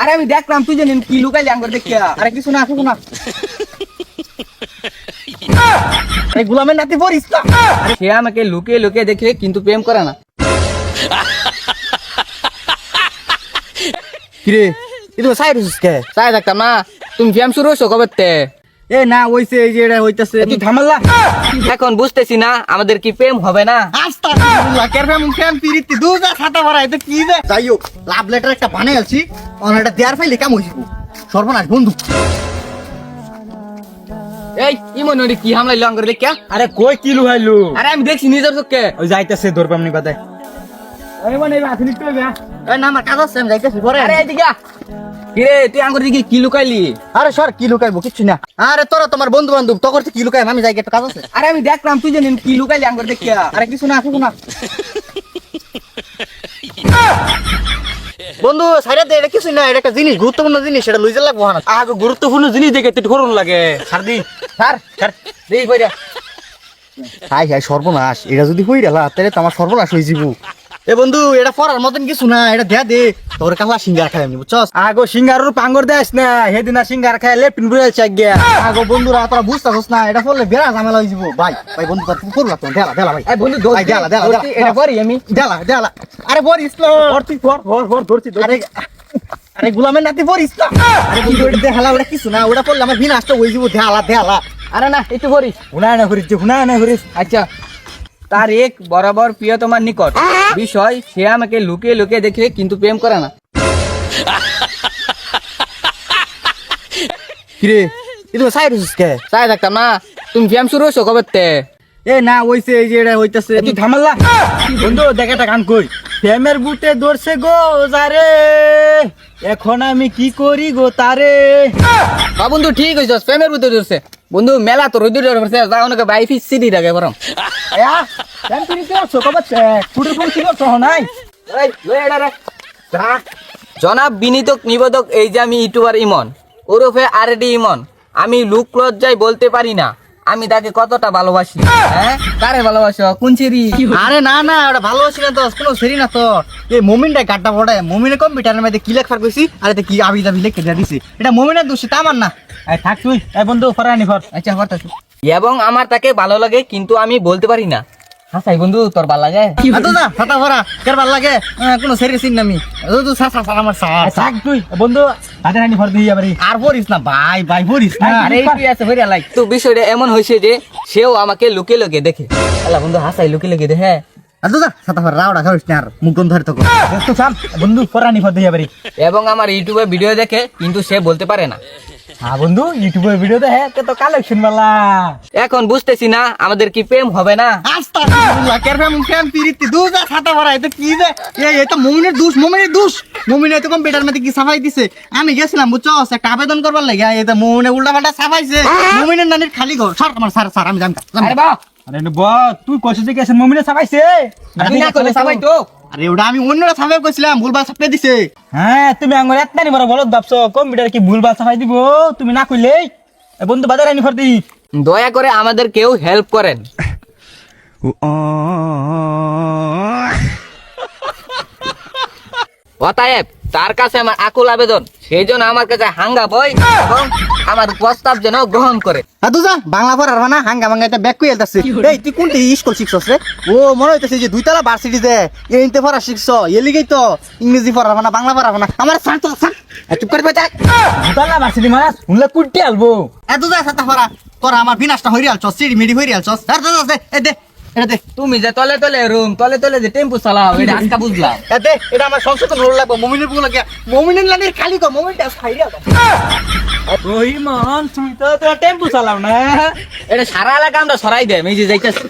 আরে আমি দেখলাম তুই জানেন কি লুকাইলি আঙ্গুর দেখিয়া। আরে কিছু না কিছু না। আরে গোলামের নাতি পড়িস না। আরে সে আমাকে লুকিয়ে লুকিয়ে দেখে কিন্তু প্রেম করে না। কিরে এটা সাইড হইছিস কে? তাই দেখতাম না তুমি প্রেম শুরু হইছো কবে তে? এ না হইছে এই যে এটা হইতাছে। তুই থামাল্লা এখন বুঝতেছি না আমাদের কি প্রেম হবে না। আস্তাগফিরুল্লাহ কেরফাম ফ্যাম পিরিতি দুজা ছাতা ভরা এটা কি রে? যাই হোক লাভ লেটার একটা বানাই আলছি অনেকটা দেয়ার ফাইলে কাম হইছে। সর্বনাশ বন্ধু। এই কি মনে হলি কি হামলাইলো আঙ্গুর দেখিয়া? আরে কই কি লুহাইলু? আরে আমি দেখছি নিজের চোখে। ওই যাইতাছে ধরবাম নি বাদে। এই মানে রাখনি তো বে। এই না আমার কাজ আছে আমি যাইতাছি পরে। আরে এদিকে আ। কিরে তুই আঙ্গুর দেখি কি লুকাইলি? আরে সর কি লুকাইবো কিচ্ছু না। আরে তোরা তোমার বন্ধু বান্ধব তো করতে কি লুকাইম আমি যাই একটা কাজ আছে। আরে আমি দেখলাম তুই জানেন কি লুকাইলি আঙ্গুর দেখিয়া। আরে কিছু না কিছু না। বন্ধু সাইডে দে এটা কিছু না এটা একটা জিনিস গুরুত্বপূর্ণ জিনিস এটা লইজা লাগবো না। আগে গুরুত্বপূর্ণ জিনিস দেখে তুই ধরুন লাগে। ছাড় দি ছাড় দেই কইরা। হাই হাই সর্বনাশ এটা যদি হই গেলা তাহলে তো আমার সর্বনাশ হয়ে যাবো। এ বন্ধু এটা পড়ার মতন কিছু না এটা দেয়া দে তোর কালা সিঙ্গার খাই আমি বুঝছস। আগো সিঙ্গারর পাঙ্গর দেস না হেদিনা সিঙ্গার খাই লেফট বুড়াল চাক গিয়া। আগো বন্ধুরা তোরা বুঝতাছস না এটা পড়লে বেড়া ঝামেলা হয়ে যাবো ভাই ভাই বন্ধু তোর করু লাগতো দেলা ভাই। এই বন্ধু ভাই দেলা এটা করি আমি। দেলা আরে বরিস লো ধরতি ধরছি আরে গোলামের নাতি বরিস না। আরে বন্ধু এটা দেখালা ওটা কিছু না ওটা পড়লে আমার বিনাশটা হয়ে যাবো দেলা আরে না একটু করি। হুনা না করিস আচ্ছা তার এক বরাবর প্রিয় তোমার নিকট বিষয় সে আমাকে লুকিয়ে লুকিয়ে দেখে কিন্তু প্রেম করে না। কিরে এটা সাইড হইছিস কে? তাই দেখতাম না তুমি প্রেম শুরু হইছো কবে তে? এ না হইছে এই যে এটা হইতাছে। তুই থামাল্লা বন্ধু দেখ একটা গান কই প্রেমের বুটে ধরছে গো যারে এখন আমি কি করি গো তারে। বা বন্ধু ঠিক হইছ প্রেমের ভিতরে ধরছে বন্ধু মেলা তো রোদ ধরছে যা অনেক বাইফি সিডি রাখে বরং। আয়া প্রেম কি করছো কবে ফুটের কোন কি করছো নাই? এই লই এটা রে জনাব বিনীতক নিবেদক এই যে আমি ইউটিউবার ইমন ওরফে আরডি ইমন আমি লুক লজ্জায় বলতে পারি না আমি তাকে কতটা ভালোবাসি। হ্যাঁ কারে ভালোবাসো কোন চিরি? আরে না না ওটা ভালোবাসি না তো কোনো সেরি না তো এই মোমিনটা গাড্ডা পড়ে মোমিনে কম্পিউটারের মধ্যে কি লেখার কইছি আর এটা কি আবি দাবি লিখে দিয়া দিছি এটা মোমিনের দোষ তা আমার না। এই থাক তুই এই বন্ধু ফরানি ফর। আচ্ছা হঠাৎ এবং আমার তাকে ভালো লাগে কিন্তু আমি বলতে পারি না। হাসাই বন্ধু তোর ভালো লাগে? আতো না ছাতা ভরা কের ভাল লাগে কোনো সেরি সিন নামি তুই আমার থাক তুই বন্ধু হাতে রানি ফর দিয়ে যাবি আর পড়িস না ভাই পড়িস না। আরে কি আছে ভরিয়া লাইক তো বিষয়টা এমন হয়েছে যে সেও আমাকে লুকিয়ে লুকিয়ে দেখে। আল্লাহ বন্ধু হাসাই লুকিয়ে লুকিয়ে দেখে। আতো না ছাতা ভরা রাওড়া খাইস না আর মুখ গন্ধ ধরে তো তো সাম বন্ধু ফরানি ফর দিয়ে যাবি। এবং আমার ইউটিউবে ভিডিও দেখে কিন্তু সে বলতে পারে না। হ্যাঁ বন্ধু ইউটিউবে ভিডিও দেখে তো কালেকশন বালা। এখন বুঝতেছি না আমাদের কি প্রেম হবে না। আস্তাগফিরুল্লাহ কেরফাম ফ্যাম পিরিতি দুজা ছাতা ভরা এটা কি রে? এই তো মোমিনের দোষ মোমিনে তো কম্পিউটার মধ্যে কি সাফাই দিছে আমি গেছিলাম বুঝছস একটা আবেদন করবার লাগে এই তো মোমিনে উল্টাপাল্টা সাফাইছে মোমিনের নানির খালি ঘর স্যার আমার স্যার আমি জানতাম। আরে বাহ আরে বা তুই কইছিস যে গেছেন মোমিনে সাফাইছে আমি না করলে সবাই তো আরে ওটা আমি অন্যরা সাফাই কইছিলাম ভুলভাল সাফাই দিছে। হ্যাঁ তুমি আঙ্গুল এতনানি বড় বলদ ভাবছো কম্পিউটার কি ভুলভাল সাফাই দিব তুমি না কইলেই বন্ধু বাজার আনি ফর দি। দয়া করে আমাদের কেউ হেল্প করেন। অতএব তার কাছে আমার আকুল আবেদন সেই জন্য আমার কাছে হাঙ্গা বই এবং আমার প্রস্তাব যেন গ্রহণ করে। আদু যা বাংলা পড়ার না হাঙ্গা মাঙ্গা এটা ব্যাক কইল তাছে। এই তুই কোনটি স্কুল শিখছস রে? ও মনে হইতাছে যে দুইতলা ভার্সিটি দে এইতে পড়া শিখছ এলিগেই তো ইংরেজি পড়ার না বাংলা পড়ার না আমার স্যার তো স্যার চুপ করে বইতা দুইতলা ভার্সিটি মানে শুনলে কুটি আলবো। আদু যা ছাতা পড়া তোরা আমার বিনাশটা হইরি আলছস সিডি মিডি হইরি আলছস স্যার দে এ দে এটা দে তুমি যে তলে তলে রুম তলে তলে যে টেম্পু চালাও এটা আজকা বুঝলাম। এ দে এটা আমার সংশোধন হল লাগবে মুমিনের বুলা কে মুমিনের লানির খালি কো মুমিনটা খাইরা ওই মান তুই তো টেম্পু চালাও না এটা সারা এলাকা আমরা সরাই দেয় এই যে যাইতেছে।